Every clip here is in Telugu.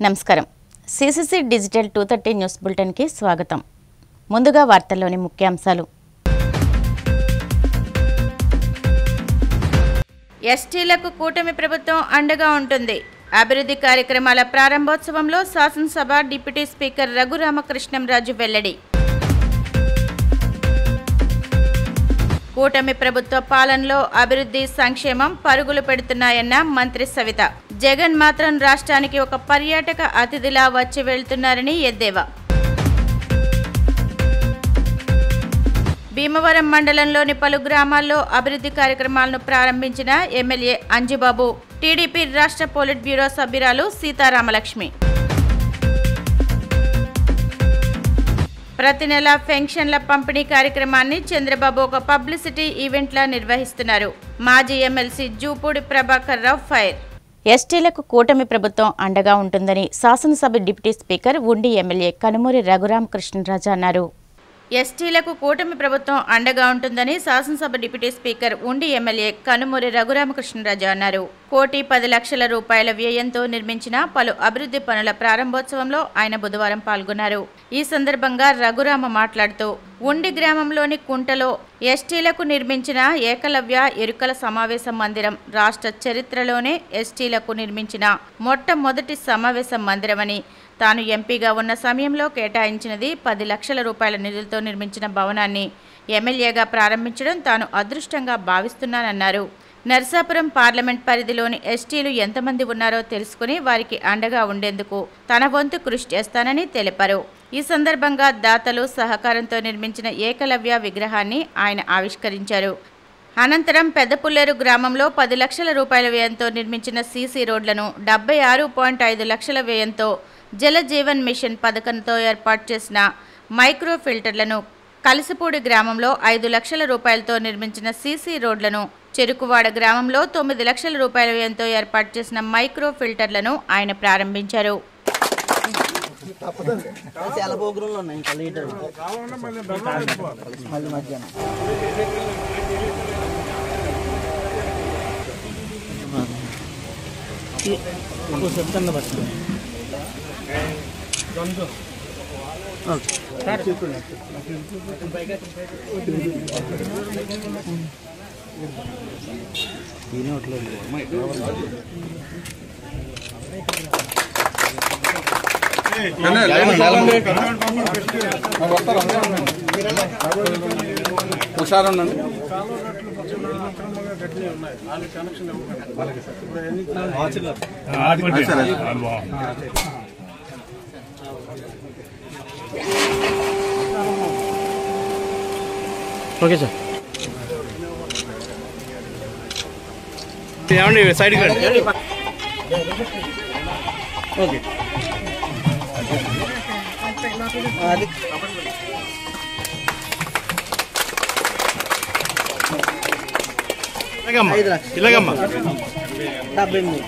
నమస్కారం. సిసిసి డిజిటల్ 230 న్యూస్ బులెటిన్ కి స్వాగతం. ముందుగా వార్తల్లోని ముఖ్యాంశాలు. ఎస్టీలకు కూటమి ప్రభుత్వం అండగా ఉంటుంది. అభివృద్ధి కార్యక్రమాల ప్రారంభోత్సవంలో శాసనసభ డిప్యూటీ స్పీకర్ రఘురామకృష్ణంరాజు వెల్లడి. కూటమి ప్రభుత్వ పాలనలో అభివృద్ధి సంక్షేమం పరుగులు పెడుతున్నాయన్న మంత్రి సవిత. జగన్ మాత్రం రాష్ట్రానికి ఒక పర్యాటక అతిథిలా వచ్చి వెళ్తున్నారని ఎద్దేవా. భీమవరం మండలంలోని పలు గ్రామాల్లో అభివృద్ధి కార్యక్రమాలను ప్రారంభించిన ఎమ్మెల్యే అంజిబాబు, టీడీపీ రాష్ట్ర పోలిట్ బ్యూరో సభ్యురాలు సీతారామలక్ష్మి. ప్రతి నెల పెన్షన్ల పంపిణీ కార్యక్రమాన్ని చంద్రబాబు ఒక పబ్లిసిటీ ఈవెంట్లా నిర్వహిస్తున్నారు. మాజీ ఎమ్మెల్సీ జూపూడి ప్రభాకర్ రావు ఫైర్. ఎస్టీలకు కూటమి ప్రభుత్వం అండగా ఉంటుందని శాసనసభ డిప్యూటీ స్పీకర్ ఉండి ఎమ్మెల్యే కనుమూరి రఘురామకృష్ణంరాజు అన్నారు. ఎస్టీలకు కూటమి ప్రభుత్వం అండగా ఉంటుందని శాసనసభ డిప్యూటీ స్పీకర్ ఉండి ఎమ్మెల్యే కనుమూరి రఘురామకృష్ణంరాజు అన్నారు. 1,10,00,000 రూపాయల వ్యయంతో నిర్మించిన పలు అభివృద్ధి పనుల ప్రారంభోత్సవంలో ఆయన బుధవారం పాల్గొన్నారు. ఈ సందర్భంగా రఘురామ మాట్లాడుతూ ఉండి గ్రామంలోని కుంటలో ఎస్టీలకు నిర్మించిన ఏకలవ్య ఎరుకల సమావేశ మందిరం రాష్ట్ర చరిత్రలోనే ఎస్టీలకు నిర్మించిన మొట్టమొదటి సమావేశ మందిరమని, తాను ఎంపీగా ఉన్న సమయంలో కేటాయించినది 10 లక్షల రూపాయల నిధులతో నిర్మించిన భవనాన్ని ఎమ్మెల్యేగా ప్రారంభించడం తాను అదృష్టంగా భావిస్తున్నానన్నారు. నర్సాపురం పార్లమెంట్ పరిధిలోని ఎస్టీలు ఎంతమంది ఉన్నారో తెలుసుకుని వారికి అండగా ఉండేందుకు తన వంతు కృషి చేస్తానని తెలిపారు. ఈ సందర్భంగా దాతలు సహకారంతో నిర్మించిన ఏకలవ్య విగ్రహాన్ని ఆయన ఆవిష్కరించారు. అనంతరం పెద్దపుల్లేరు గ్రామంలో 10 లక్షల రూపాయల వ్యయంతో నిర్మించిన సీసీ రోడ్లను 76.5 లక్షల వ్యయంతో జలజీవన్ మిషన్ పథకంతో ఏర్పాటు చేసిన మైక్రో ఫిల్టర్లను, కలిసిపూడి గ్రామంలో 5 లక్షల రూపాయలతో నిర్మించిన సీసీ రోడ్లను, చెరుకువాడ గ్రామంలో 9 లక్షల రూపాయల వ్యయంతో ఏర్పాటు చేసిన మైక్రో ఫిల్టర్లను ఆయన ప్రారంభించారు. ఓకే సార్, ఏమండి సైడ్కి రండి. ఓకే ఇలాగమ్మా 73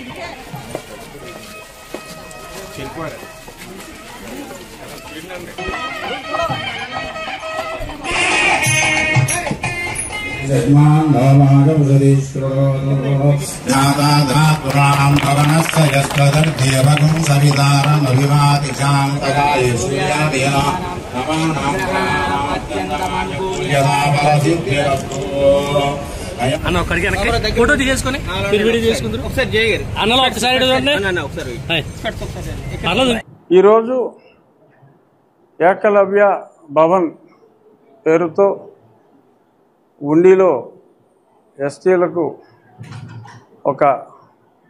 అన్న ఒక్కడికి ఫోటో తీసేసుకొని వీడియో చేసుకుంటారు. ఒకసారి జయగారు అన్నలో ఒకసారి ఈరోజు ఏకలవ్య భవన్ పేరుతో ఉండిలో ఎస్టీలకు ఒక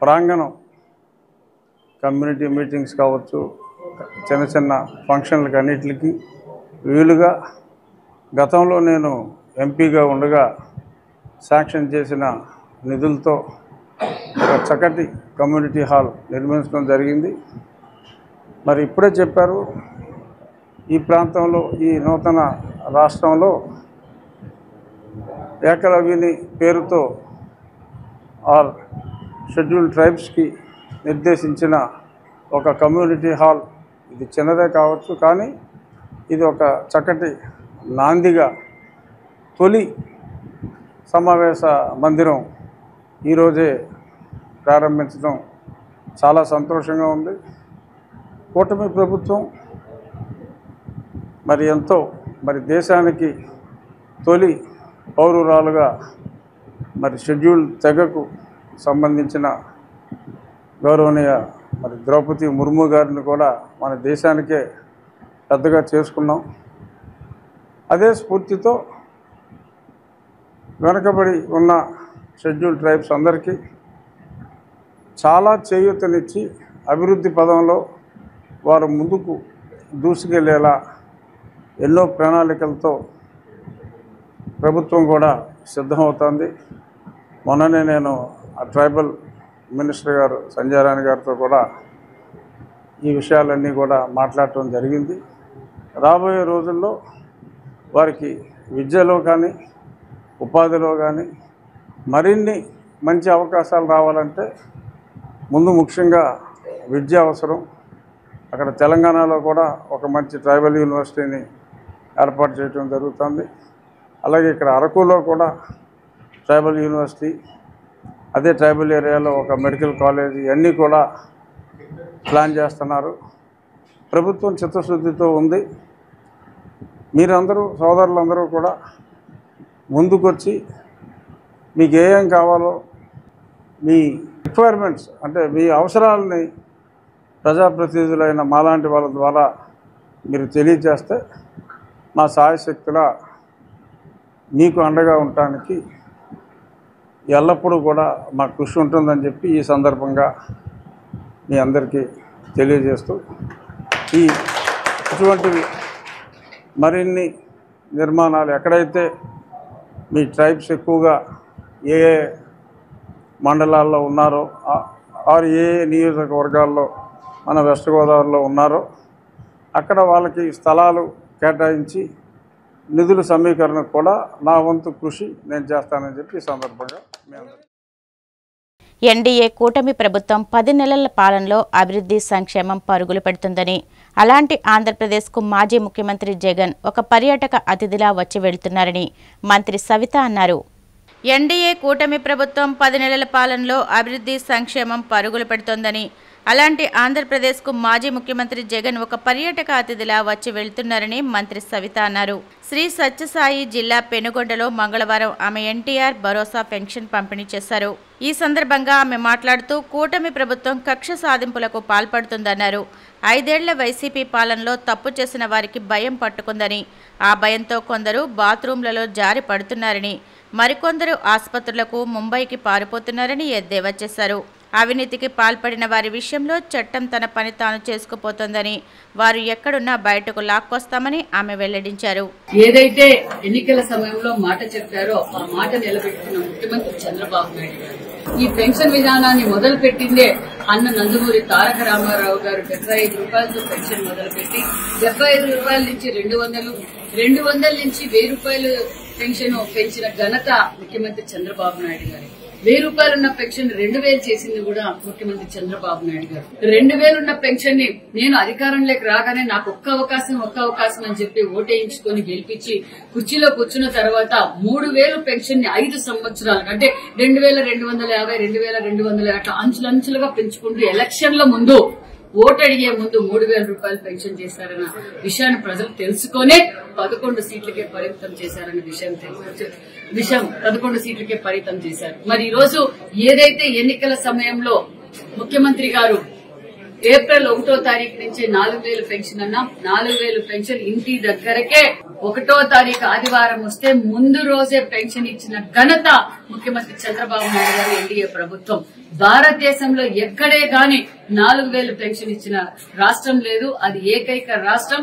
ప్రాంగణం, కమ్యూనిటీ మీటింగ్స్ కావచ్చు, చిన్న చిన్న ఫంక్షన్లకు అన్నిటికీ వీలుగా గతంలో నేను ఎంపీగా ఉండగా శాంక్షన్ చేసిన నిధులతో ఒక చక్కటి కమ్యూనిటీ హాల్ నిర్మించడం జరిగింది. మరి ఇప్పుడే చెప్పారు, ఈ ప్రాంతంలో, ఈ నూతన రాష్ట్రంలో ఏకలవ్యుని పేరుతో ఆర్ షెడ్యూల్డ్ ట్రైబ్స్కి నిర్దేశించిన ఒక కమ్యూనిటీ హాల్, ఇది చిన్నదే కావచ్చు కానీ ఇది ఒక చక్కటి నాందిగా తొలి సమావేశ మందిరం ఈరోజే ప్రారంభించడం చాలా సంతోషంగా ఉంది. కూటమి ప్రభుత్వం మరి ఎంతో మరి దేశానికి తొలి పౌరురాలుగా మరి షెడ్యూల్ తెగకు సంబంధించిన గౌరవనీయ మరి ద్రౌపది ముర్ము గారిని కూడా మన దేశానికే పెద్దగా చేసుకున్నాం. అదే స్ఫూర్తితో వెనకబడి ఉన్న షెడ్యూల్ ట్రైబ్స్ అందరికీ చాలా చేయూతనిచ్చి అభివృద్ధి పదంలో వారు ముందుకు దూసుకెళ్లేలా ఎన్నో ప్రణాళికలతో ప్రభుత్వం కూడా సిద్ధమవుతోంది. మొన్ననే నేను ఆ ట్రైబల్ మినిస్టర్ గారు సంజయ్ రాణి గారితో కూడా ఈ విషయాలన్నీ కూడా మాట్లాడటం జరిగింది. రాబోయే రోజుల్లో వారికి విద్యలో కానీ ఉపాధిలో కానీ మరిన్ని మంచి అవకాశాలు రావాలంటే ముందు ముఖ్యంగా విద్య అవసరం. అక్కడ తెలంగాణలో కూడా ఒక మంచి ట్రైబల్ యూనివర్సిటీని ఏర్పాటు చేయడం జరుగుతుంది. అలాగే ఇక్కడ అరకులో కూడా ట్రైబల్ యూనివర్సిటీ, అదే ట్రైబల్ ఏరియాలో ఒక మెడికల్ కాలేజ్, ఇవన్నీ కూడా ప్లాన్ చేస్తున్నారు. ప్రభుత్వం చిత్తశుద్ధితో ఉంది. మీరందరూ సోదరులందరూ కూడా ముందుకొచ్చి మీకు ఏం కావాలో మీ రిక్వైర్మెంట్స్ అంటే మీ అవసరాలని ప్రజాప్రతినిధులైన మాలాంటి వాళ్ళ ద్వారా మీరు తెలియజేస్తే మా సాయశక్తులా మీకు అండగా ఉండటానికి ఎల్లప్పుడూ కూడా మా కృషి ఉంటుందని చెప్పి ఈ సందర్భంగా మీ అందరికీ తెలియజేస్తూ ఇటువంటివి మరిన్ని నిర్మాణాలు ఎక్కడైతే మీ ట్రైబ్స్ ఎక్కువగా ఏ మండలాల్లో ఉన్నారో ఆరు ఏ నియోజకవర్గాల్లో మన వెస్ట్ గోదావరిలో ఉన్నారో అక్కడ వాళ్ళకి స్థలాలు కేటాయించి నిధుల సమీకరణకు కూడా నా వంతు కృషి నేను చేస్తానని చెప్పి ఈ సందర్భంగా మీ అందరికీ. ఎన్డీఏ కూటమి ప్రభుత్వం 10 నెలల పాలనలో అభివృద్ధి సంక్షేమం పరుగులు పెడుతుందని, అలాంటి ఆంధ్రప్రదేశ్కు మాజీ ముఖ్యమంత్రి జగన్ ఒక పర్యాటక అతిథిలా వచ్చి వెళ్తున్నారని మంత్రి సవిత అన్నారు. ఎన్డీఏ కూటమి ప్రభుత్వం 10 నెలల పాలనలో అభివృద్ధి సంక్షేమం పరుగులు పెడుతోందని, అలాంటి ఆంధ్రప్రదేశ్కు మాజీ ముఖ్యమంత్రి జగన్ ఒక పర్యాటక అతిథిలా వచ్చి వెళ్తున్నారని మంత్రి సవిత అన్నారు. శ్రీ సత్యసాయి జిల్లా పెనుగొండలో మంగళవారం ఆమె ఎన్టీఆర్ భరోసా పెన్షన్ పంపిణీ చేశారు. ఈ సందర్భంగా ఆమె మాట్లాడుతూ కూటమి ప్రభుత్వం కక్ష సాధింపులకు పాల్పడుతుందన్నారు. 5 ఏళ్ల వైసీపీ పాలనలో తప్పు చేసిన వారికి భయం పట్టుకుందని, ఆ భయంతో కొందరు బాత్రూంలలో జారి పడుతున్నారని, మరికొందరు ఆసుపత్రులకు ముంబైకి పారిపోతున్నారని ఎద్దేవా చేశారు. అవినీతికి పాల్పడిన వారి విషయంలో చట్టం తన పని తాను చేసుకుపోతోందని, వారు ఎక్కడున్నా బయటకు లాక్కొస్తామని ఆమె వెల్లడించారు. ఏదైతే ఎన్నికల సమయంలో మాట చెప్పారో ఆ మాట నిలబెట్టుకున్న ముఖ్యమంత్రి చంద్రబాబు నాయుడు గారు ఈ పెన్షన్ విధానాన్ని మొదలు పెట్టిందే అన్న నందమూరి తారక రామారావు గారు 75 రూపాయలతో పెన్షన్ మొదలుపెట్టి 75 రూపాయల నుంచి 200, 200 నుంచి 1000 రూపాయలు పెన్షన్ పెంచిన ఘనత ముఖ్యమంత్రి చంద్రబాబు నాయుడు గారు. 1000 రూపాయలు ఉన్న పెన్షన్ 2000 చేసింది కూడా ముఖ్యమంత్రి చంద్రబాబు నాయుడు గారు. 2000 ఉన్న పెన్షన్ ని నేను అధికారంలోకి రాగానే నాకు ఒక్క అవకాశం అని చెప్పి ఓటేయించుకొని గెలిపించి కుర్చీలో కూర్చున్న తర్వాత 3000 పెన్షన్ ని 5 సంవత్సరాలు అంటే 2250, 2250 అట్లా అంచులంచులుగా పెంచుకుంటూ ఎలక్షన్ల ముందు ఓటు అడిగే ముందు 3000 రూపాయలు పెన్షన్ చేశారన్న విషయాన్ని ప్రజలు తెలుసుకునే 11 సీట్లకే పరిమితం చేశారన్న విషయం 11 సీట్లకే పరిమితం చేశారు. మరి ఈ రోజు ఏదైతే ఎన్నికల సమయంలో ముఖ్యమంత్రి గారు ఏప్రిల్ 1వ తారీఖు నుంచి 4000 పెన్షన్ అన్నా 4000 పెన్షన్ ఇంటి దగ్గరకే 1వ తారీఖు ఆదివారం వస్తే ముందు రోజే పెన్షన్ ఇచ్చిన ఘనత ముఖ్యమంత్రి చంద్రబాబు నాయుడు గారు ఎన్డీఏ ప్రభుత్వం. భారతదేశంలో ఎక్కడే గాని 4000 పెన్షన్ ఇచ్చిన రాష్ట్రం లేదు. అది ఏకైక రాష్ట్రం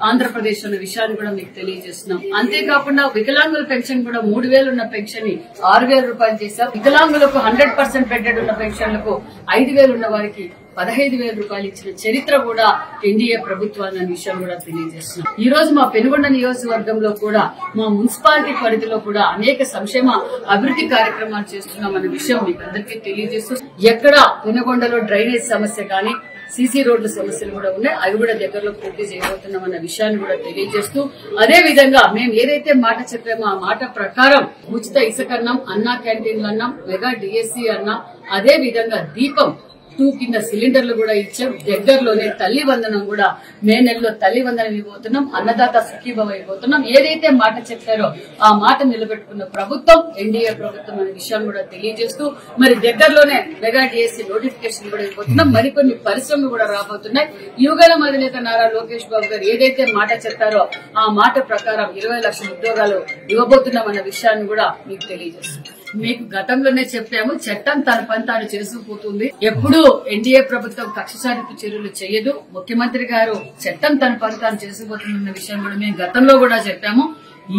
ఆంధ్రప్రదేశ్ అన్న విషయాన్ని కూడా మీకు తెలియజేస్తున్నాం. అంతేకాకుండా వికలాంగుల పెన్షన్ కూడా 3000 ఉన్న పెన్షన్ ని 6000 రూపాయలు చేశాం. వికలాంగులకు 100% బెడ్డెడ్ ఉన్న పెన్షన్లకు 5000 ఉన్న వారికి 15000 రూపాయలు ఇచ్చిన చరిత్ర కూడా ఎన్డీఏ ప్రభుత్వాన్ని అనే విషయం కూడా తెలియజేస్తున్నాం. ఈ రోజు మా పెనుగొండ నియోజకవర్గంలో కూడా మా మున్సిపాలిటీ పరిధిలో కూడా అనేక సంక్షేమ అభివృద్ధి కార్యక్రమాలు చేస్తున్నామన్న విషయం మీకు అందరికీ తెలియజేస్తూ ఎక్కడ పెనుగొండలో డ్రైనేజ్ సమస్య కానీ సీసీ రోడ్ల సమస్యలు కూడా ఉన్నాయి. అవి కూడా దగ్గరలో పూర్తి చేయబోతున్నామన్న విషయాన్ని కూడా తెలియజేస్తూ అదే విధంగా మేము ఏదైతే మాట చెప్పామో ఆ మాట ప్రకారం ఉచిత ఇసుక అన్నాం, అన్నా క్యాంటీన్లు అన్నాం, మెగా డిఎస్సీ అన్నాం, అదే విధంగా దీపం 2 కింద సిలిండర్లు కూడా ఇచ్చాం. దగ్గరలోనే తల్లి వందనం కూడా మే నెలలో తల్లి వందనం ఇవ్వబోతున్నాం. అన్నదాత సుఖీభవ ఇవ్వబోతున్నాం. ఏదైతే మాట చెప్పారో ఆ మాట నిలబెట్టుకున్న ప్రభుత్వం ఎన్డీఏ ప్రభుత్వం అనే విషయాన్ని కూడా తెలియజేస్తూ మరి దగ్గరలోనే మెగా డిఎస్సీ నోటిఫికేషన్ కూడా ఇవ్వబోతున్నాం. మరికొన్ని పరిశ్రమలు కూడా రాబోతున్నాయి. యువగల అధినేత నారా లోకేష్ బాబు గారు ఏదైతే మాట చెప్పారో ఆ మాట ప్రకారం 20 లక్షల ఉద్యోగాలు ఇవ్వబోతున్నాం అన్న విషయాన్ని కూడా మీకు తెలియజేస్తున్నాం. మీకు గతంలోనే చెప్పాము, చట్టం తన పని తాను చేసుకుపోతుంది. ఎప్పుడూ ఎన్డీఏ ప్రభుత్వం కక్ష సాధింపు చర్యలు చేయదు. ముఖ్యమంత్రి గారు చట్టం తన పని తాను చేసుకుపోతుందన్న విషయం కూడా మేము గతంలో కూడా చెప్పాము.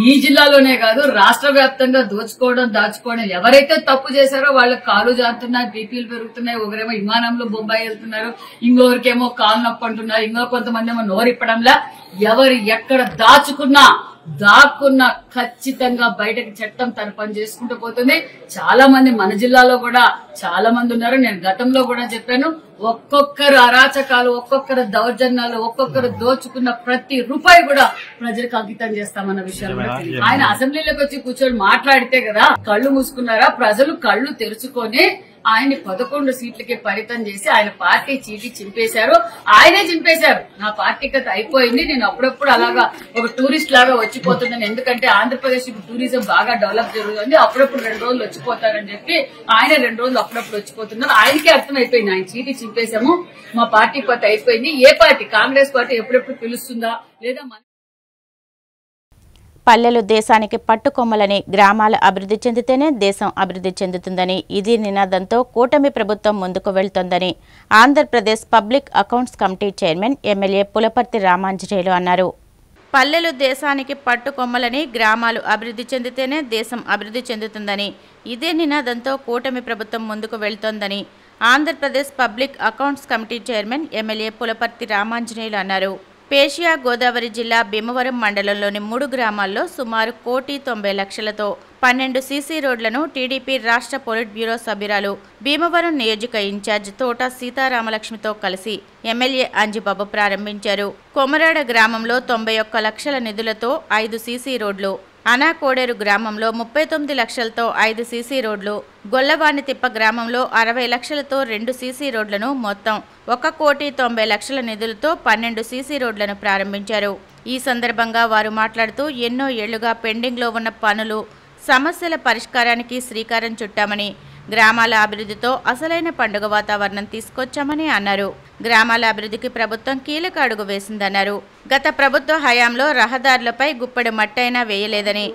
ఈ జిల్లాలోనే కాదు రాష్ట్ర వ్యాప్తంగా దోచుకోవడం దాచుకోవడం ఎవరైతే తప్పు చేశారో వాళ్ళకి కాలు జారుతున్నాయి, బీపీలు పెరుగుతున్నాయి. ఒకరేమో విమానంలో బొంబాయి వెళ్తున్నారు, ఇంకొకరికేమో కాలు నొప్పి అంటున్నారు, ఇంకో కొంతమంది ఏమో నోరిప్పడంలా. ఎవరు ఎక్కడ దాక్కున్నా ఖచ్చితంగా బయటకు చట్టం తన పని చేసుకుంటూ పోతుంది. చాలా మంది మన జిల్లాలో కూడా చాలా మంది ఉన్నారు. నేను గతంలో కూడా చెప్పాను, ఒక్కొక్కరు అరాచకాలు, ఒక్కొక్కరు దౌర్జన్యాలు, ఒక్కొక్కరు దోచుకున్న ప్రతి రూపాయి కూడా ప్రజలకు అంకితం చేస్తామన్న విషయాలు కూడా తెలియదు. ఆయన అసెంబ్లీలోకి వచ్చి కూర్చొని మాట్లాడితే కదా కళ్ళు మూసుకున్నారా? ప్రజలు కళ్ళు తెరుచుకొని ఆయన్ని 11 సీట్లకి పరితం చేసి ఆయన పార్టీ చీటీ చింపేశారు. ఆయనే చింపేశారు. నా పార్టీ కథ అయిపోయింది, నేను అప్పుడప్పుడు అలాగా ఒక టూరిస్ట్ లాగా వచ్చిపోతున్నాను, ఎందుకంటే ఆంధ్రప్రదేశ్ ఇప్పుడు టూరిజం బాగా డెవలప్ జరుగుతుంది, అప్పుడప్పుడు 2 రోజులు వచ్చిపోతారని చెప్పి ఆయన 2 రోజులు అప్పుడప్పుడు వచ్చిపోతున్నారు. ఆయనకే అర్థమైపోయింది ఆయన చీటీ చింపేశాము, మా పార్టీ కథ అయిపోయింది. ఏ పార్టీ? కాంగ్రెస్ పార్టీ ఎప్పుడెప్పుడు పిలుస్తుందా లేదా? పల్లెలు దేశానికి పట్టుకొమ్మలని, గ్రామాల అభివృద్ధి చెందితేనే దేశం అభివృద్ధి చెందుతుందని, ఇది నినాదంతో కూటమి ప్రభుత్వం ముందుకు వెళ్తోందని Andhra Pradesh public accounts committee chairman MLA Pulaparthi Ramanjaneyulu అన్నారు. పల్లెలు దేశానికి పట్టుకొమ్మలని, గ్రామాలు అభివృద్ధి చెందితేనే దేశం అభివృద్ధి చెందుతుందని, ఇదే నినాదంతో కూటమి ప్రభుత్వం ముందుకు వెళ్తోందని Andhra Pradesh public accounts committee chairman MLA Pulaparthi Ramanjaneyulu అన్నారు. పేషియా గోదావరి జిల్లా భీమవరం మండలంలోని 3 గ్రామాల్లో సుమారు 1,90,00,000తో 12 సీసీ రోడ్లను టీడీపీ రాష్ట్ర పొలిట్ బ్యూరో సభ్యురాలు, భీమవరం నియోజక ఇన్ఛార్జ్ తోట సీతారామలక్ష్మితో కలిసి ఎమ్మెల్యే అంజిబాబు ప్రారంభించారు. కొమరాడ గ్రామంలో 91 లక్షల నిధులతో 5 సీసీ రోడ్లు, అనాకోడేరు గ్రామంలో 39 లక్షలతో 5 సీసీ రోడ్లు, గొల్లవాణితిప్ప గ్రామంలో 60 లక్షలతో 2 సీసీ రోడ్లను, మొత్తం 1,90,00,000 నిధులతో 12 సీసీ రోడ్లను ప్రారంభించారు. ఈ సందర్భంగా వారు మాట్లాడుతూ ఎన్నో ఏళ్లుగా పెండింగ్లో ఉన్న పనులు, సమస్యల పరిష్కారానికి శ్రీకారం చుట్టామని, గ్రామాల అభివృద్ధితో అసలైన పండుగ వాతావరణం తీసుకొచ్చామని అన్నారు. గ్రామాల అభివృద్ధికి ప్రభుత్వం కీలక అడుగు వేసిందన్నారు. గత ప్రభుత్వ హయాంలో రహదారులపై గుప్పెడు మట్టైనా వేయలేదని,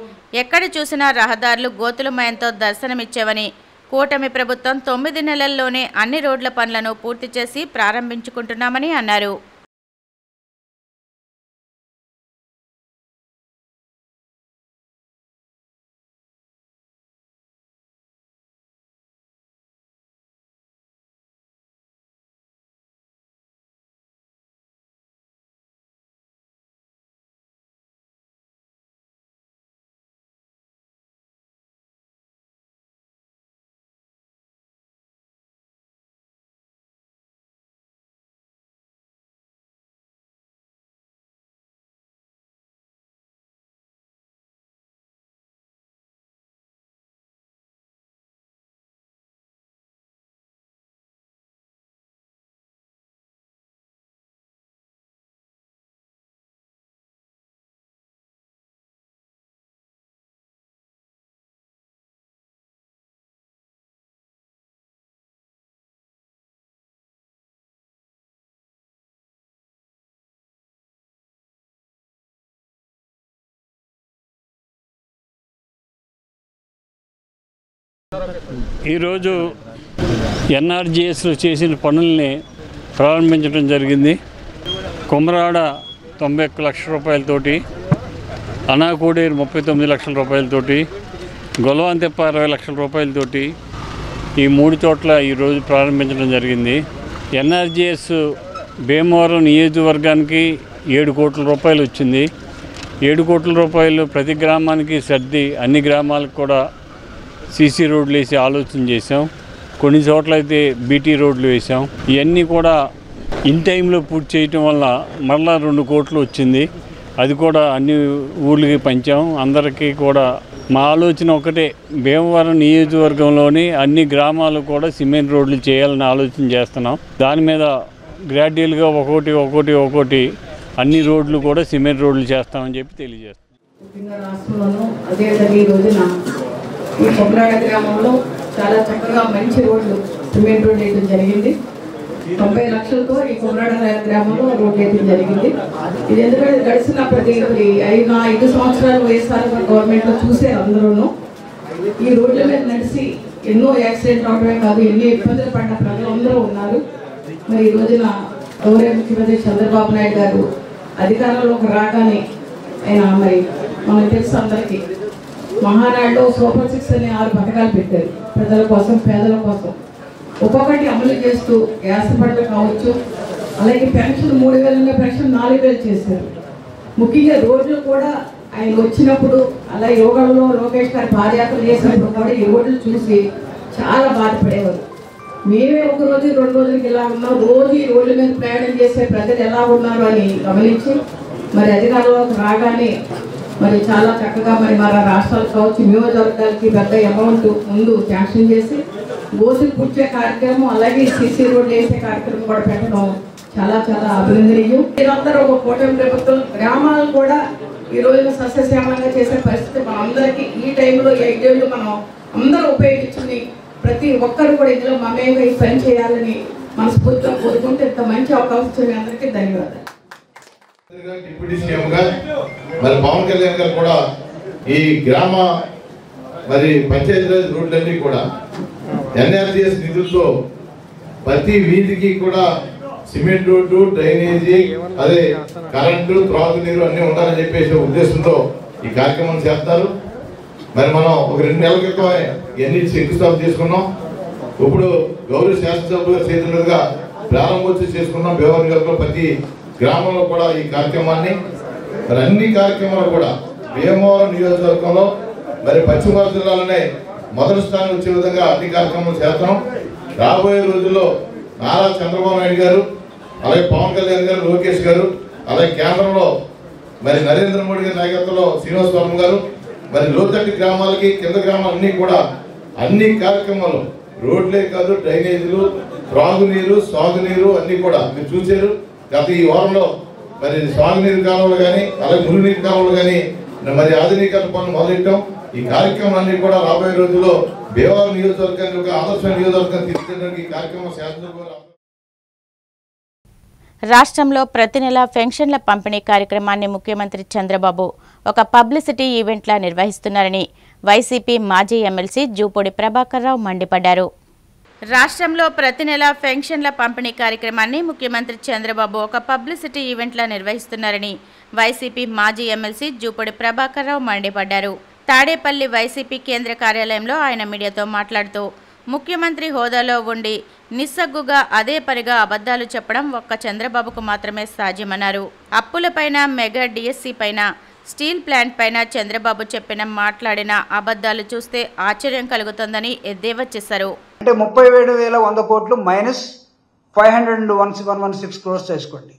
ఎక్కడ చూసినా రహదారులు గోతులమయంతో దర్శనమిచ్చేవని, కూటమి ప్రభుత్వం 9 నెలల్లోనే అన్ని రోడ్ల పనులను పూర్తి చేసి ప్రారంభించుకుంటున్నామని అన్నారు. ఈరోజు ఎన్ఆర్జీఎస్లో చేసిన పనుల్ని ప్రారంభించడం జరిగింది. కొమరాడ 91 లక్షల రూపాయలతోటి, అనాకోడేరు 39 లక్షల రూపాయలతోటి, గొల్లవాణితిప్ప 60 లక్షల రూపాయలతోటి ఈ 3 చోట్ల ఈరోజు ప్రారంభించడం జరిగింది. ఎన్ఆర్జీఎస్ భీమవరం నియోజకవర్గానికి 7 కోట్ల రూపాయలు వచ్చింది. 7 కోట్ల రూపాయలు ప్రతి గ్రామానికి సర్ది అన్ని గ్రామాలకు కూడా సీసీ రోడ్లు వేసి ఆలోచన చేసాం. కొన్ని చోట్ల అయితే బీటీ రోడ్లు వేసాం. ఇవన్నీ కూడా ఇన్ టైంలో పూర్తి చేయటం వల్ల మరలా 2 కోట్లు వచ్చింది. అది కూడా అన్ని ఊళ్ళకి పంచాం. అందరికీ కూడా మా ఆలోచన ఒకటే, భీమవరం నియోజకవర్గంలోని అన్ని గ్రామాలు కూడా సిమెంట్ రోడ్లు చేయాలని ఆలోచన చేస్తున్నాం. దాని మీద గ్రాడ్యువల్గా ఒక్కొక్కటి అన్ని రోడ్లు కూడా సిమెంట్ రోడ్లు చేస్తామని చెప్పి తెలియజేస్తాం. ముఖ్యంగా రాష్ట్రంలోనూ అదేవిధంగా ఈ రోజున ఈ కొమరాడ గ్రామంలో చాలా చక్కగా మంచి రోడ్లు సిమెంట్ రోడ్లు వేయడం జరిగింది. 90 లక్షలతో ఈ కొమరాడ గ్రామంలో రోడ్లు వేయడం జరిగింది. ఇది ఎందుకంటే గడిచిన ప్రతి 5 సంవత్సరాలు వైఎస్ఆర్ గవర్నమెంట్లో చూసారు అందరూను. ఈ రోడ్ల మీద నడిచి ఎన్నో యాక్సిడెంట్ అవడమే కాదు, ఎన్నో ఇబ్బందులు పడిన ప్రజలందరూ ఉన్నారు. మరి ఈ రోజున గౌరవ ముఖ్యమంత్రి చంద్రబాబు నాయుడు గారు అధికారంలోకి రాగానే ఆయన మరి మనకు తెలుసు అందరికీ మహానాడులో సూపర్ 6 అనే 6 పథకాలు పెట్టారు ప్రజల కోసం, పేదల కోసం. ఒక్కొక్కటి అమలు చేస్తూ గ్యాస్ బండ్లు కావచ్చు, అలాగే పెన్షన్ 3000 పెన్షన్ 4000 చేశారు. ముఖ్యంగా రోడ్లు కూడా ఆయన వచ్చినప్పుడు అలా యోగంలో లోకేష్ గారు పాదయాత్ర చేసినప్పుడు కూడా ఈ రోడ్లు చూసి చాలా బాధపడేవారు. మేమే ఒక రోజు 2 రోజులకి ఇలా ఉన్నాం, రోజు ఈ రోడ్ల మీద ప్రయాణం చేసే ప్రజలు ఎలా ఉన్నారు అని గమనించి మరి అధికారంలోకి రాగానే మరి చాలా చక్కగా మరి మన రాష్ట్రాలు కావచ్చు, నియోజకవర్గాలకి పెద్ద అమౌంట్ ముందు శాంక్షన్ చేసి గోతులు పుచ్చే కార్యక్రమం, అలాగే సీసీ రోడ్లు వేసే కార్యక్రమం కూడా పెట్టడం చాలా చాలా అభినందనీయం. మీరందరూ ఒక కూటమి ప్రభుత్వం గ్రామాలు కూడా ఈ రోజున సస్యశ్యామలంగా చేసే పరిస్థితి మనందరికీ ఈ టైంలో 5 ఏళ్ళు మనం అందరూ ఉపయోగించుకుని ప్రతి ఒక్కరు కూడా ఇందులో మమేగా ఈ పని చేయాలని మనస్ఫూర్తిగా కోరుకుంటే ఇంత మంచి అవకాశం ఇచ్చిన అందరికీ ధన్యవాదాలు. డిప్యూటీ సీఎం గా మరి పవన్ కళ్యాణ్ గారు కూడా ఈ గ్రామ మరి పంచాయతీరాజ్ రోడ్లన్నీ కూడా ఎన్ఆర్జీఎస్ నిధులతో ప్రతి వీధికి కూడా సిమెంట్ రోడ్డు, డ్రైనేజీ, అదే కరెంటు, త్రాగునీరు అన్ని ఉండాలని చెప్పేసి ఉద్దేశంతో ఈ కార్యక్రమం చేస్తారు. మరి మనం ఒక 2 నెలల క్రితం ఎన్ని శంకుస్థాపన చేసుకున్నాం. ఇప్పుడు గౌరవ శాసనసభ చేతుల మీదుగా ప్రారంభోత్సవం చేసుకున్నాం. భీమవరం ప్రతి గ్రామంలో కూడా ఈ కార్యక్రమాన్ని మరి అన్ని కార్యక్రమాలు కూడా భీమవరం నియోజకవర్గంలో మరి పశ్చిమ గోదావరి జిల్లాలోనే మొదటి స్థానం వచ్చే విధంగా అన్ని కార్యక్రమాలు చేస్తాం. రాబోయే రోజుల్లో నారా చంద్రబాబు నాయుడు గారు, అలాగే పవన్ కళ్యాణ్ గారు, లోకేష్ గారు, అలాగే కేంద్రంలో మరి నరేంద్ర మోడీ గారి నాయకత్వంలో శ్రీనివాస్ వర్మ గారు మరి లోతట్టు గ్రామాలకి కింద గ్రామాలన్నీ కూడా అన్ని కార్యక్రమాలు, రోడ్లే కాదు డ్రైనేజీలు, త్రాగునీరు, సాగునీరు అన్ని కూడా మీరు చూశారు. గత ఈ వారంలో మరి సాగునీరు కాలువలు కానీ అలాగే మురుగునీరు కాలువలు కానీ మరి ఆధునీకరణ పనులు మొదలెట్టాం. ఈ కార్యక్రమాలన్నీ కూడా రాబోయే రోజుల్లో భీమవరం నియోజకవర్గాన్ని ఒక ఆదర్శ నియోజకవర్గం తీసుకెళ్ళడానికి ఈ కార్యక్రమం శాసనసభ. రాష్ట్రంలో ప్రతి నెల పెన్షన్ల పంపిణీ కార్యక్రమాన్ని ముఖ్యమంత్రి చంద్రబాబు ఒక పబ్లిసిటీ ఈవెంట్లా నిర్వహిస్తున్నారని వైసీపీ మాజీ ఎమ్మెల్సీ జూపూడి ప్రభాకర్ రావు మండిపడ్డారు. రాష్ట్రంలో ప్రతి నెల పెన్షన్ల పంపిణీ కార్యక్రమాన్ని ముఖ్యమంత్రి చంద్రబాబు ఒక పబ్లిసిటీ ఈవెంట్లా నిర్వహిస్తున్నారని వైసీపీ మాజీ ఎమ్మెల్సీ జూపూడి ప్రభాకర్ రావు మండిపడ్డారు. తాడేపల్లి వైసీపీ కేంద్ర కార్యాలయంలో ఆయన మీడియాతో మాట్లాడుతూ ముఖ్యమంత్రి హోదాలో ఉండి నిస్సగ్గుగా అదే పరిగా అబద్ధాలు చెప్పడం ఒక్క చంద్రబాబుకు మాత్రమే సాధ్యమన్నారు. అప్పులపైన, మెగా డిఎస్సీ పైన, స్టీల్ ప్లాంట్ పైన చంద్రబాబు మాట్లాడిన అబద్ధాలు చూస్తే ఆశ్చర్యం కలుగుతుందని ఎద్దేవా చేశారు. అంటే 37,100 కోట్లు మైనస్ 500,116 crores చేసుకోండి.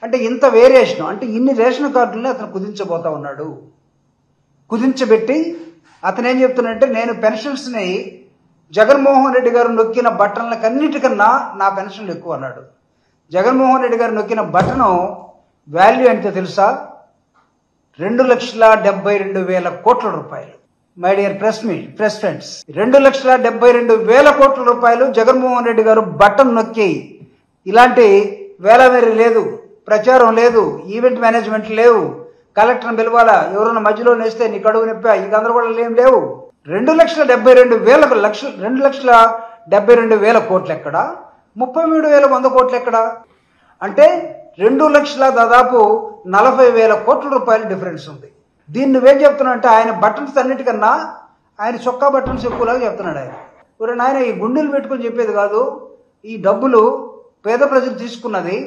అంటే ఇంత వేరియేషన్, అంటే ఇన్ని రేషన్ కార్డులని అతను కుదించబోతా ఉన్నాడు. కుదించబెట్టి అతను ఏం చెప్తున్నాడంటే, నేను పెన్షన్స్ని జగన్మోహన్ రెడ్డి గారు నొక్కిన బటన్లకన్నిటికన్నా నా పెన్షన్లు ఎక్కువ అన్నాడు. జగన్మోహన్ రెడ్డి గారు నొక్కిన బటను వాల్యూ ఎంతో తెలుసా? 2,72,000 కోట్ల రూపాయలు. మై డియర్ ప్రెస్ ఫ్రెండ్స్, 2,72,000 కోట్ల రూపాయలు జగన్మోహన్ రెడ్డి గారు బటన్ నొక్కి. ఇలాంటి వేలవేరి లేదు, ప్రచారం లేదు, ఈవెంట్ మేనేజ్మెంట్ లేవు, కలెక్టర్ని పిలవాలా, ఎవరైనా మధ్యలో నేస్తే నీ కడుగు నొప్పా, ఈ గందరగోళాలు ఏం లేవు. 2,72,000 కోట్లు ఎక్కడ? 33,100 కోట్లు ఎక్కడ? అంటే 2 లక్షల దాదాపు 40,000 కోట్ల రూపాయల డిఫరెన్స్ ఉంది. దీన్ని నువ్వేం చెప్తున్నావు అంటే, ఆయన బటన్స్ అన్నిటికన్నా ఆయన చొక్కా బటన్స్ ఎక్కువలాగా చెప్తున్నాడు. ఆయన ఈ గుండెలు పెట్టుకొని చెప్పేది కాదు. ఈ డబ్బులు పేద ప్రజలు తీసుకున్నది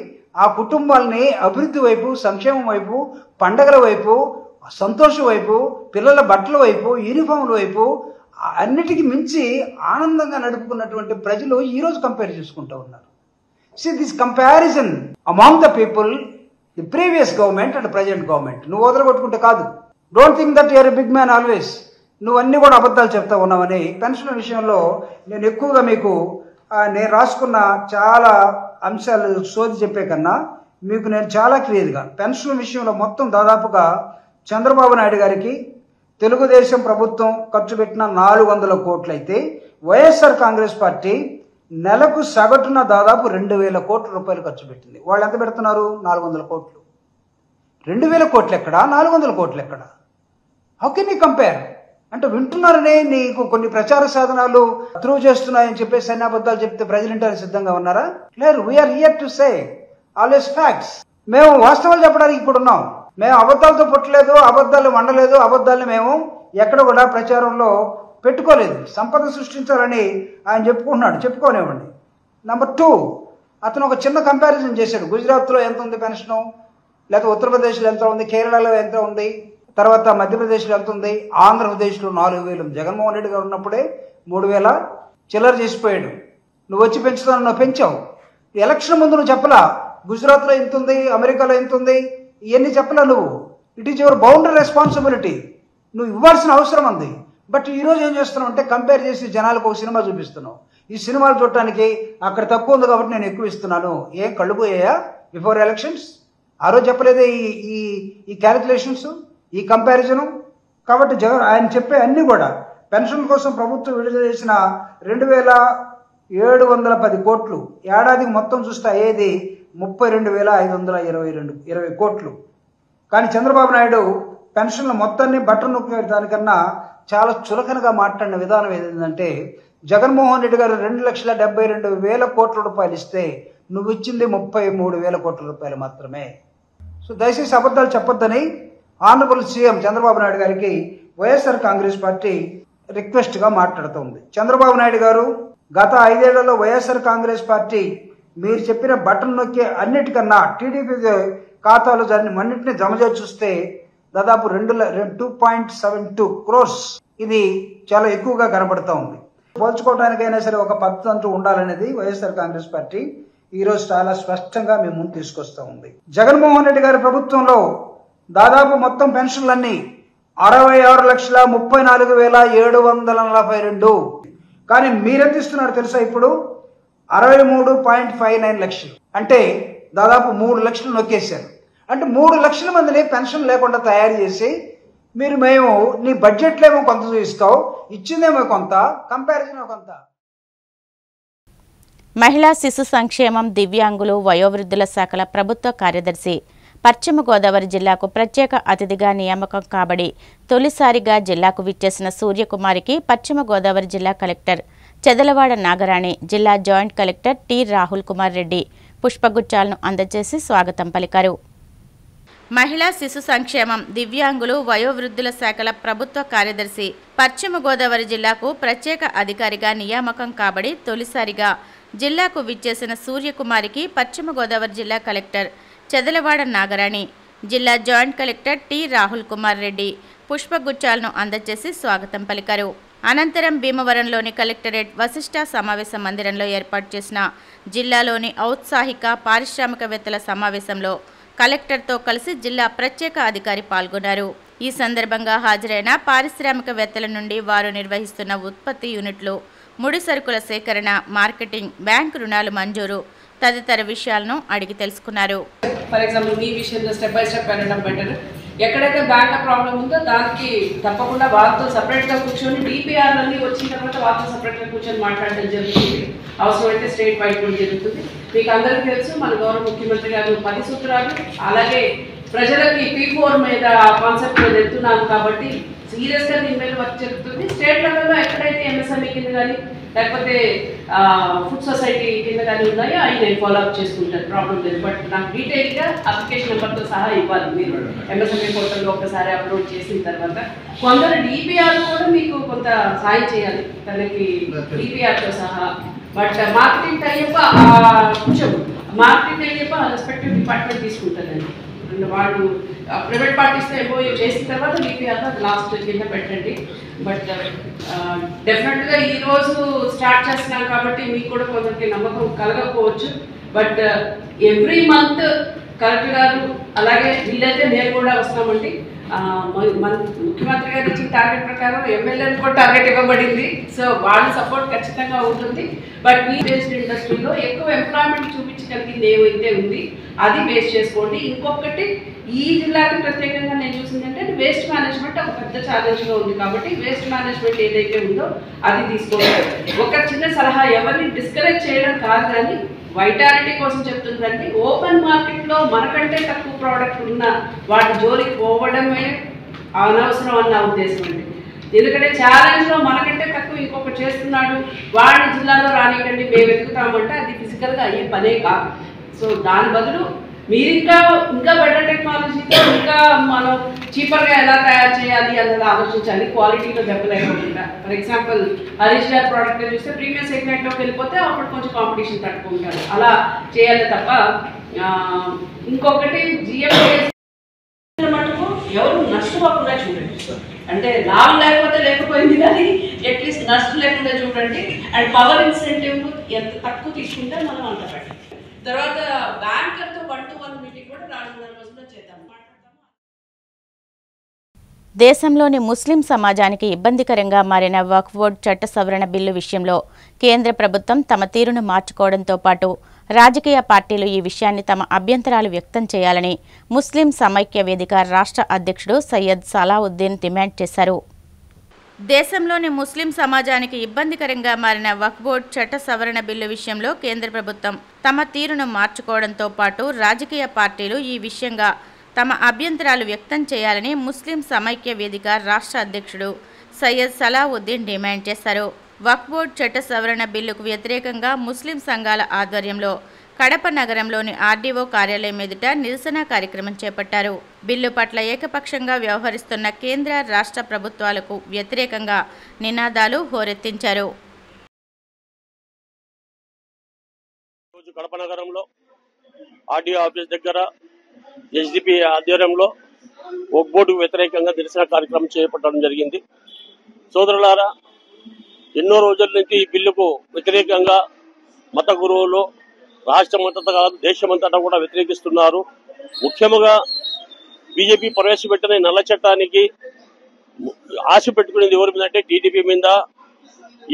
ఆ కుటుంబాలని అభివృద్ధి వైపు, సంక్షేమం వైపు, పండగల వైపు, సంతోషం వైపు, పిల్లల బట్టల వైపు, యూనిఫామ్ల వైపు అన్నిటికీ మించి ఆనందంగా నడుపుకున్నటువంటి ప్రజలు ఈరోజు కంపేర్ చేసుకుంటూ ఉన్నారు. See this comparison among the people, the previous government and the present government. నువ్వు వదలగొట్టుకుంటే కాదు. Don't think that you're a big man always. నువ్వు అన్నీ కూడా అబద్ధాలు చెప్తా ఉన్నావని. పెన్షన్ విషయంలో నేను ఎక్కువగా మీకు నేను రాసుకున్న చాలా అంశాలు సోది చెప్పే కన్నా మీకు నేను చాలా క్లియర్గా పెన్షన్ విషయంలో మొత్తం దాదాపుగా చంద్రబాబు నాయుడు గారికి తెలుగుదేశం ప్రభుత్వం ఖర్చు పెట్టిన 400 కోట్లు అయితే వైఎస్ఆర్ కాంగ్రెస్ పార్టీ నెలకు సగటున దాదాపు 2,000 కోట్ల రూపాయలు ఖర్చు పెట్టింది. వాళ్ళు ఎంత పెడుతున్నారు? 400 కోట్లు. 2,000 కోట్లు ఎక్కడ, 400 కోట్లు ఎక్కడ? How can you compare? అంటే వింటున్నారనే నీకు కొన్ని ప్రచార సాధనాలు త్రూ చేస్తున్నాయని చెప్పేసి అన్ని అబద్ధాలు చెప్తే ప్రజలు వింటానికి సిద్ధంగా ఉన్నారా? లేరు. We're here to say always facts. మేము వాస్తవాలు చెప్పడానికి ఇప్పుడు ఉన్నాం. మేము అబద్ధాలతో పుట్టలేదు, అబద్ధాలు వండలేదు, అబద్ధాలను మేము ఎక్కడ కూడా ప్రచారంలో పెట్టుకోలేదు. సంపద సృష్టించాలని ఆయన చెప్పుకుంటున్నాడు, చెప్పుకోనివ్వండి. నెంబర్ 2, అతను ఒక చిన్న కంపారిజన్ చేశాడు. గుజరాత్లో ఎంత ఉంది పెన్షను, లేకపోతే ఉత్తరప్రదేశ్లో ఎంత ఉంది, కేరళలో ఎంత ఉంది, తర్వాత మధ్యప్రదేశ్లో ఎంత ఉంది, ఆంధ్రప్రదేశ్లో 4,000. జగన్మోహన్ రెడ్డి గారు ఉన్నప్పుడే 3,000 చిల్లర చేసిపోయాడు. నువ్వు వచ్చి పెంచుతాను, నువ్వు పెంచావు. ఎలక్షన్ ముందు నువ్వు చెప్పలా గుజరాత్లో ఎంత ఉంది, అమెరికాలో ఎంత ఉంది, ఇవన్నీ చెప్పలా నువ్వు. It is your boundary responsibility. నువ్వు ఇవ్వాల్సిన అవసరం ఉంది. బట్ ఈరోజు ఏం చేస్తున్నావు అంటే కంపేర్ చేసి జనాలకు ఒక సినిమా చూపిస్తున్నావు. ఈ సినిమాలు చూడటానికి అక్కడ తక్కువ ఉంది కాబట్టి నేను ఎక్కువ ఇస్తున్నాను. ఏం కళ్ళు పోయాయా బిఫోర్ ఎలక్షన్స్? ఆ రోజు చెప్పలేదే ఈ క్యాలిక్యులేషన్స్, ఈ కంపారిజను. కాబట్టి ఆయన చెప్పే అన్నీ కూడా పెన్షన్ కోసం ప్రభుత్వం విడుదల చేసిన 2,710 కోట్లు ఏడాదికి మొత్తం చూస్తే అయ్యేది 32,520 కోట్లు. కానీ చంద్రబాబు నాయుడు పెన్షన్ల మొత్తాన్ని బట్టలు నొక్కే దానికన్నా చాలా చులకనగా మాట్లాడిన విధానం ఏదంటే, జగన్మోహన్ రెడ్డి గారు 2,72,000 కోట్ల రూపాయలు ఇస్తే నువ్వు ఇచ్చింది 33,000 కోట్ల రూపాయలు మాత్రమే. సో దయచేసి అబద్ధాలు చెప్పొద్దని ఆనరబుల్ సీఎం చంద్రబాబు నాయుడు గారికి వైఎస్ఆర్ కాంగ్రెస్ పార్టీ రిక్వెస్ట్గా మాట్లాడుతోంది. చంద్రబాబు నాయుడు గారు గత 5 ఏళ్లలో వైఎస్ఆర్ కాంగ్రెస్ పార్టీ మీరు చెప్పిన బటన్ నొక్కే అన్నిటికన్నా టీడీపీ ఖాతాలో దాన్ని అన్నింటినీ జమ చేసి చూస్తే దాదాపు 2.72 crores. ఇది చాలా ఎక్కువగా కనబడుతూ ఉంది. పోల్చుకోవడానికైనా సరే ఒక పద్ధతి అంటూ ఉండాలనేది వైఎస్ఆర్ కాంగ్రెస్ పార్టీ ఈరోజు చాలా స్పష్టంగా మేము ముందు తీసుకొస్తూ ఉంది. జగన్మోహన్ రెడ్డి గారి ప్రభుత్వంలో దాదాపు మొత్తం పెన్షన్లన్నీ 66,34,742. కానీ మీరెంత ఇస్తున్నారు తెలుసా? ఇప్పుడు 63.59 లక్షలు. అంటే దాదాపు 3 లక్షలు నొక్కేశారు. అంటే 3 లక్షల మందిని పెన్షన్ లేకుండా తయారు చేసి మేము నీ బడ్జెట్లో ఏమో కొంత చూపిస్తావు, ఇచ్చిందేమో కొంత, కంపారిజన్ కొంత. మహిళా శిశు సంక్షేమం, దివ్యాంగులు, వయోవృద్ధుల శాఖల ప్రభుత్వ కార్యదర్శి పశ్చిమ గోదావరి జిల్లాకు ప్రత్యేక అతిథిగా నియామకం కాబడి తొలిసారిగా జిల్లాకు విచ్చేసిన సూర్యకుమారికి పశ్చిమ గోదావరి జిల్లా కలెక్టర్ చెదలవాడ నాగరాణి, జిల్లా joint collector T Rahul Kumar Reddy పుష్పగుచ్చాలను అందజేసి స్వాగతం పలికారు. మహిళా శిశు సంక్షేమం, దివ్యాంగులు, వయోవృద్ధుల శాఖల ప్రభుత్వ కార్యదర్శి పశ్చిమ గోదావరి జిల్లాకు ప్రత్యేక అధికారిగా నియామకం కాబడి తొలిసారిగా జిల్లాకు విచ్చేసిన సూర్యకుమారికి పశ్చిమ గోదావరి జిల్లా కలెక్టర్ చెదలవాడ నాగరాణి, జిల్లా joint collector T Rahul Kumar Reddy పుష్పగుచ్చాలను అందజేసి స్వాగతం పలికారు. అనంతరం భీమవరంలోని కలెక్టరేట్ వశిష్ఠ సమావేశ మందిరంలో ఏర్పాటు చేసిన జిల్లాలోని ఔత్సాహిక పారిశ్రామికవేత్తల సమావేశంలో కలెక్టర్తో కలిసి జిల్లా ప్రత్యేక అధికారి పాల్గొన్నారు. ఈ సందర్భంగా హాజరైన పారిశ్రామికవేత్తల నుండి వారు నిర్వహిస్తున్న ఉత్పత్తి యూనిట్లు, ముడి సరుకుల సేకరణ, మార్కెటింగ్, బ్యాంకు రుణాలు మంజూరు తదితర విషయాలను అడిగి తెలుసుకున్నారు. ఫర్ ఎగ్జాంపుల్ మీ విషయంలో స్టెప్ బై స్టెప్ వెళ్ళడం బెటర్. ఎక్కడైతే బ్యాంక్ ప్రాబ్లం ఉందో దానికి తప్పకుండా వాళ్ళతో సపరేట్గా కూర్చొని డిపిఆర్లన్నీ వచ్చిన తర్వాత వాళ్ళతో సపరేట్గా కూర్చొని మాట్లాడడం జరుగుతుంది. అవసరమైతే స్టేట్ వైడ్ కూడా జరుగుతుంది. మీకు అందరికీ తెలుసు మన గౌరవ ముఖ్యమంత్రి గారు 10 సూత్రాలు, అలాగే ప్రజలకి P4 మీద కాన్సెప్ట్ మీద ఎత్తున్నాము కాబట్టి సీరియస్గా దీని మీద వర్క్ జరుగుతుంది. స్టేట్ లెవెల్లో ఎక్కడైతే MSME కింద కానీ లేకపోతే ఫుడ్ సొసైటీ కింద కానీ ఉన్నాయో అవి నేను ఫాలోఅప్ చేసుకుంటాను, ప్రాబ్లం లేదు. బట్ నాకు డీటెయిల్గా అప్లికేషన్ నెంబర్తో సహా ఇవ్వాలి. మీరు MSME పోర్టల్లో ఒకసారి అప్లోడ్ చేసిన తర్వాత కొందరు DPR కూడా మీకు కొంత సాయం చేయాలి తనకి DPRతో సహా. బట్ మార్కెటింగ్ అయ్యప్ప కొంచెం మార్కెటింగ్ అయ్యప్ప రెస్పెక్టివ్ డిపార్ట్మెంట్ తీసుకుంటారండి. వాళ్ళు ప్రైవేట్ పార్టీస్తో ఎంఓయూ చేసిన తర్వాత DPR లాస్ట్ కింద పెట్టండి. బట్ డెఫినెట్గా ఈరోజు స్టార్ట్ చేస్తున్నాం కాబట్టి మీకు కూడా కొందరికి నమ్మకం కలగకపోవచ్చు. బట్ ఎవ్రీ మంత్ కలెక్టర్ గారు అలాగే వీలైతే నేను కూడా వస్తామండి. మన ముఖ్యమంత్రి గారు ఇచ్చిన టార్గెట్ ప్రకారం ఎమ్మెల్యేలు కూడా టార్గెట్ ఇవ్వబడింది. సో వాళ్ళ సపోర్ట్ ఖచ్చితంగా ఉంటుంది. బట్ మీ బేస్డ్ ఇండస్ట్రీలో ఎక్కువ ఎంప్లాయ్మెంట్ చూపించగలిగింది ఏవైతే ఉంది అది బేస్ చేసుకోండి. ఇంకొకటి ఈ జిల్లాకి ప్రత్యేకంగా నేను చూసిందంటే వేస్ట్ మేనేజ్మెంట్ ఒక పెద్ద ఛాలెంజ్గా ఉంది. కాబట్టి వేస్ట్ మేనేజ్మెంట్ ఏదైతే ఉందో అది తీసుకోండి. ఒక చిన్న సలహా, ఎవరిని డిస్కరేజ్ చేయడం కాదు కానీ వైటాలిటీ కోసం చెప్తుందండి. ఓపెన్ మార్కెట్లో మనకంటే తక్కువ ప్రోడక్ట్ ఉన్న వాటి జోలికి పోవడమే అనవసరం అన్న ఉద్దేశం అండి. ఎందుకంటే ఛాలెంజ్లో మనకంటే తక్కువ ఇంకొకటి చేస్తున్నాడు, వాడి జిల్లాలో రానికండి మేము వెతుకుతామంటే అది ఫిజికల్గా అయ్యే పనే కాదు. సో దాని బదులు మీరు ఇంకా బెటర్ టెక్నాలజీతో ఇంకా మనం చీపర్గా ఎలా తయారు చేయాలి అన్నది ఆలోచించాలి. క్వాలిటీలో దెబ్బలేకుండా. ఫర్ ఎగ్జాంపుల్ హరీష్ గారి ప్రోడక్ట్ చూస్తే ప్రీమియం సెగ్మెంట్లోకి వెళ్ళిపోతే అప్పుడు కొంచెం కాంపిటీషన్ తట్టుకుంటారు. అలా చేయాలి తప్ప ఇంకొకటి జిఎంఏఎస్ మటుకు ఎవరు నష్టపోకుండా చూడండి. అంటే లాభం లేకపోతే లేకపోయింది కానీ అట్లీస్ట్ నష్టం లేకుండా చూడండి. అండ్ పవర్ ఇన్సెంటివ్ ఎంత తక్కువ తీసుకుంటే మనం అంత పెట్టాలి. తర్వాత బ్యాంకర్తో 1-to-1 మీటింగ్ కూడా రానున్న రోజుల్లో చేద్దాం. దేశంలోని ముస్లిం సమాజానికి ఇబ్బందికరంగా మారిన వక్ఫ్ బోర్డు చట్ట సవరణ బిల్లు విషయంలో కేంద్ర ప్రభుత్వం తమ తీరును మార్చుకోవడంతో పాటు రాజకీయ పార్టీలు ఈ విషయాన్ని తమ అభ్యంతరాలు వ్యక్తం చేయాలని ముస్లిం సమైక్య వేదిక రాష్ట్ర అధ్యక్షుడు సయ్యద్ సలావుద్దీన్ డిమాండ్ చేశారు. దేశంలోని ముస్లిం సమాజానికి ఇబ్బందికరంగా మారిన వక్ఫ్ బోర్డు చట్ట సవరణ బిల్లు విషయంలో కేంద్ర ప్రభుత్వం తమ తీరును మార్చుకోవడంతో పాటు రాజకీయ పార్టీలు ఈ విషయంగా తమ అభ్యంతరాలు వ్యక్తం చేయాలని ముస్లిం సమైక్య వేదిక రాష్ట్ర అధ్యక్షుడు సయ్యద్ సలావుద్దీన్ డిమాండ్ చేశారు. వక్ఫ్ బోర్డు చట్ట సవరణ బిల్లుకు వ్యతిరేకంగా ముస్లిం సంఘాల ఆధ్వర్యంలో కడప నగరంలోని ఆర్డీఓ కార్యాలయం ఎదుట నిరసన కార్యక్రమం చేపట్టారు. బిల్లు పట్ల ఏకపక్షంగా వ్యవహరిస్తున్న కేంద్ర రాష్ట్ర ప్రభుత్వాలకు వ్యతిరేకంగా నినాదాలు హోరెత్తించారు. కడప నగరంలో ఆర్డీఓ ఆఫీస్ దగ్గర ఎస్డిపి ఆధ్వర్యంలో వక్ఫ్ బోర్డుకు వ్యతిరేకంగా నిరసన కార్యక్రమం చేపట్టడం జరిగింది. సోదరులారా, ఎన్నో రోజుల నుంచి ఈ బిల్లుకు వ్యతిరేకంగా మత గురువులు రాష్ట్రమంతటా కాదు దేశమంతటా కూడా వ్యతిరేకిస్తున్నారు. ముఖ్యంగా బీజేపీ ప్రవేశపెట్టిన నల్ల చట్టానికి ఆశ పెట్టుకునేది ఎవరి మీద అంటే టీడీపీ మీద.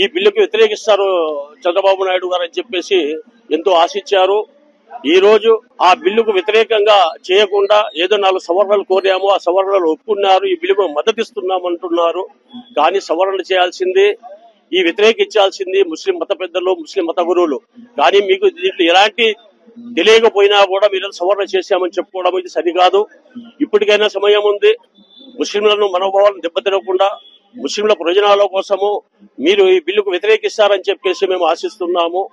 ఈ బిల్లుకు వ్యతిరేకిస్తారు చంద్రబాబు నాయుడు గారు అని చెప్పేసి ఎంతో ఆశించారు. ఈ రోజు ఆ బిల్లుకు వ్యతిరేకంగా చేయకుండా ఏదో 4 సవరణలు కోరాము, ఆ సవరణలు ఒప్పుకున్నారు, ఈ బిల్లుకు మద్దతిస్తున్నామంటున్నారు. కానీ సవరణ చేయాల్సింది, ఈ వ్యతిరేకించాల్సింది ముస్లిం మత పెద్దలు, ముస్లిం మత గురువులు. కానీ మీకు దీంట్లో ఎలాంటి తెలియకపోయినా కూడా మీరు సవరణ చేశామని చెప్పుకోవడం ఇది సరికాదు. ఇప్పటికైనా సమయం ఉంది. ముస్లింలను మనోభావాలను దెబ్బతినకుండా ముస్లింల ప్రయోజనాల కోసము మీరు ఈ బిల్లుకు వ్యతిరేకిస్తారని చెప్పేసి మేము ఆశిస్తున్నాము.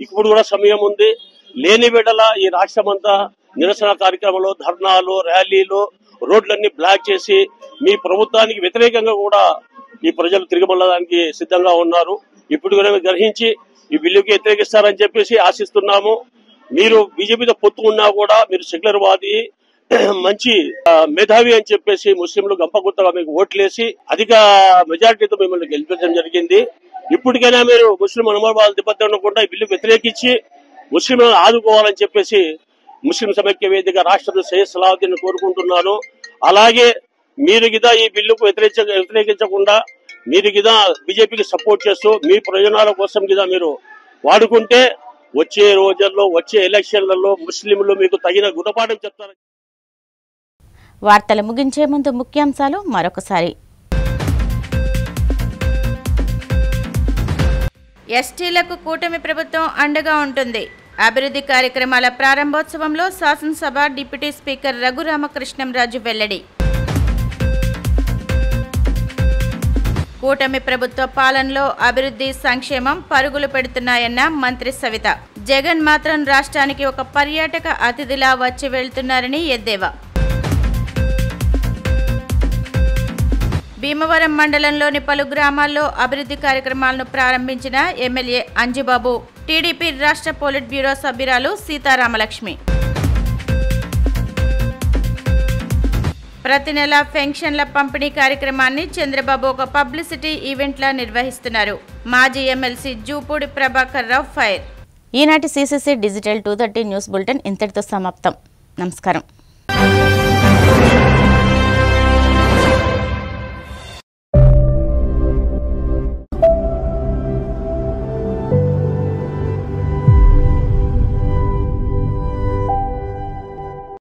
ఇప్పుడు కూడా సమయం ఉంది. లేని వేళల ఈ రాష్ట్రమంతా నిరసన కార్యక్రమాలు, ధర్నాలు, ర్యాలీలు, రోడ్లన్నీ బ్లాక్ చేసి మీ ప్రభుత్వానికి వ్యతిరేకంగా కూడా ఈ ప్రజలు తిరగబడడానికి సిద్ధంగా ఉన్నారు. ఇప్పుడు కూడా గ్రహించి ఈ బిల్లుకి వ్యతిరేకిస్తారని చెప్పేసి ఆశిస్తున్నాము. మీరు బీజేపీతో పొత్తు ఉన్నా కూడా మీరు సెక్యులర్ వాది, మంచి మేధావి అని చెప్పేసి ముస్లింలు గంపగుత్తగా మీకు ఓట్లేసి అధిక మెజారిటీతో మిమ్మల్ని గెలిపించడం జరిగింది. ఇప్పటికైనా మీరు ముస్లిం మనోభావాలు దెబ్బతినకుండా ఈ బిల్లు వ్యతిరేకించి ముస్లింలను ఆదుకోవాలని చెప్పేసి ముస్లిం సమైక్య వేదిక రాష్ట్ర సయ్యద్ సలావుద్దీన్ కోరుకుంటున్నాను. అలాగే మీరు గిదా ఈ బిల్లుకు వ్యతిరేకించకుండా మీరు గిదా బీజేపీకి సపోర్ట్ చేస్తూ మీ ప్రయోజనాల కోసం గిదా మీరు వాడుకుంటే వచ్చే రోజుల్లో వచ్చే ఎలక్షన్లలో ముస్లింలు మీకు తగిన గుణపాఠం చెప్తారు. వార్తలు ముగించే ముందు ముఖ్యాంశాలు మరొకసారి. ఎస్టీలకు కూటమి ప్రభుత్వం అండగా ఉంటుంది. అభివృద్ధి కార్యక్రమాల ప్రారంభోత్సవంలో శాసనసభ డిప్యూటీ స్పీకర్ రఘురామకృష్ణంరాజు వెల్లడి. కూటమి ప్రభుత్వ పాలనలో అభివృద్ధి సంక్షేమం పరుగులు పెడుతున్నాయన్న మంత్రి సవిత. జగన్ మాత్రం రాష్ట్రానికి ఒక పర్యాటక అతిథిలా వచ్చి వెళ్తున్నారని ఎద్దేవా. భీమవరం మండలంలోని పలు గ్రామాల్లో అభివృద్ధి కార్యక్రమాలను ప్రారంభించిన ఎమ్మెల్యే అంజిబాబు. టీడీపీ రాష్ట్ర పోలిట్ బ్యూరో సభ్యురాలు సీతారామలక్ష్మి. ప్రతి నెల పెన్షన్ల పంపిణీ కార్యక్రమాన్ని చంద్రబాబు ఒక పబ్లిసిటీ ఈవెంట్లా నిర్వహిస్తున్నారు. మాజీ ఎమ్మెల్సీ జూపూడి ప్రభాకర్ రావు ఫైర్. ఈనాటి CCC డిజిటల్ 230 న్యూస్ బులెటిన్ ఇంతటితో సమాప్తం. నమస్కారం.